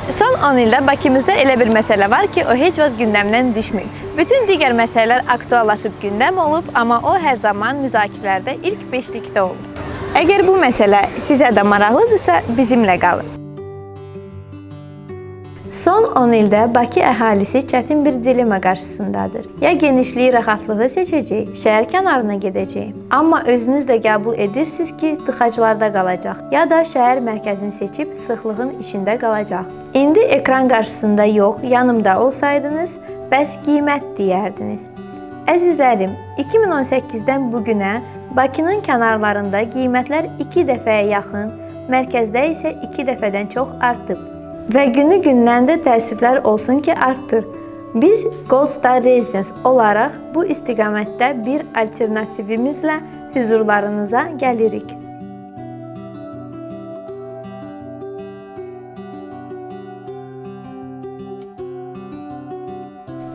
Son 10 ildə Bakımızda elə bir məsələ var ki, o heç vaxt gündəmdən düşmür. Bütün digər məsələlər aktuallaşıb gündəm olub, amma o hər zaman müzakirələrdə ilk beşlikdə olur. Əgər bu məsələ sizə də maraqlıdırsa, bizimlə qalın. Son 10 ildə Bakı əhalisi çətin bir dilema qarşısındadır. Ya genişliyi, rahatlığı seçəcək, şəhər kənarına gedəcək. Amma özünüz də qəbul edirsiniz ki, tıxaclarda qalacaq, ya da şəhər mərkəzini seçib sıxlığın içində qalacaq. İndi ekran qarşısında yox, yanımda olsaydınız, bəs qiymət deyərdiniz. Əzizlərim, 2018-dən bugünə Bakının kənarlarında qiymətlər 2 dəfəyə yaxın, mərkəzdə isə 2 dəfədən çox artıb. Və günü-gündən də təəssüflər olsun ki, artdır. Biz Gold Star Residence olaraq bu istiqamətdə bir alternativimizlə hüzurlarınıza gəlirik.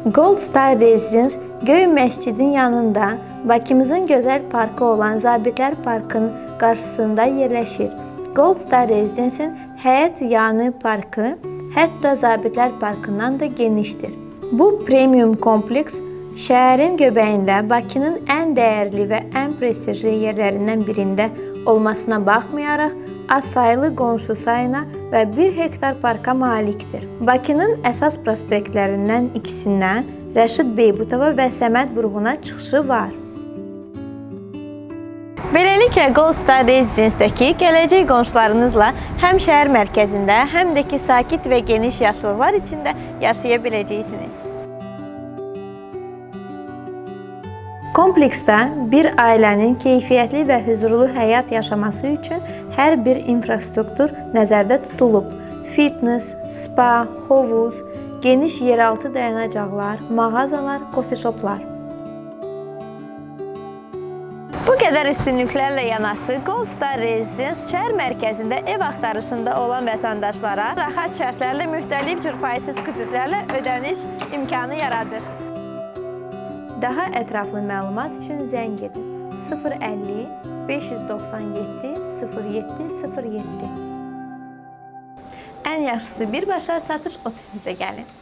Gold Star Residence Göy Məscidin yanında Bakımızın gözəl parkı olan Zabitlər Parkının qarşısında yerləşir. Gold Star Residence'in həyət yanı parkı hətta Zabitlər Parkından da genişdir. Bu premium kompleks şəhərin göbəyində Bakının ən dəyərli və ən prestijli yerlərindən birində olmasına baxmayaraq az saylı qonşu sayına və 1 hektar parka malikdir. Bakının əsas prospektlərindən ikisindən Rəşid Beybutova və Səməd Vurğuna çıxışı var. Beləliklə, Gold Star Residence'dəki gələcək qonşularınızla həm şəhər mərkəzində, həm də ki, sakit və geniş yaşılıqlar içində yaşaya biləcəksiniz. Kompleksdə bir ailənin keyfiyyətli və huzurlu həyat yaşaması üçün hər bir infrastruktur nəzərdə tutulub. Fitness, spa, hovuz, geniş yeraltı dayanacaqlar, mağazalar, coffee-shoplar. Bu qədər üstünlüklərlə yanaşı, Gold Star Residence şəhər mərkəzində ev axtarışında olan vətəndaşlara rahat şərtlərlə müxtəlif cür faizsiz kreditlərlə ödəniş imkanı yaradır. Daha ətraflı məlumat üçün zəng edin 050 597 0707. Ən yaxşısı birbaşa satış ofisimizə gəlin.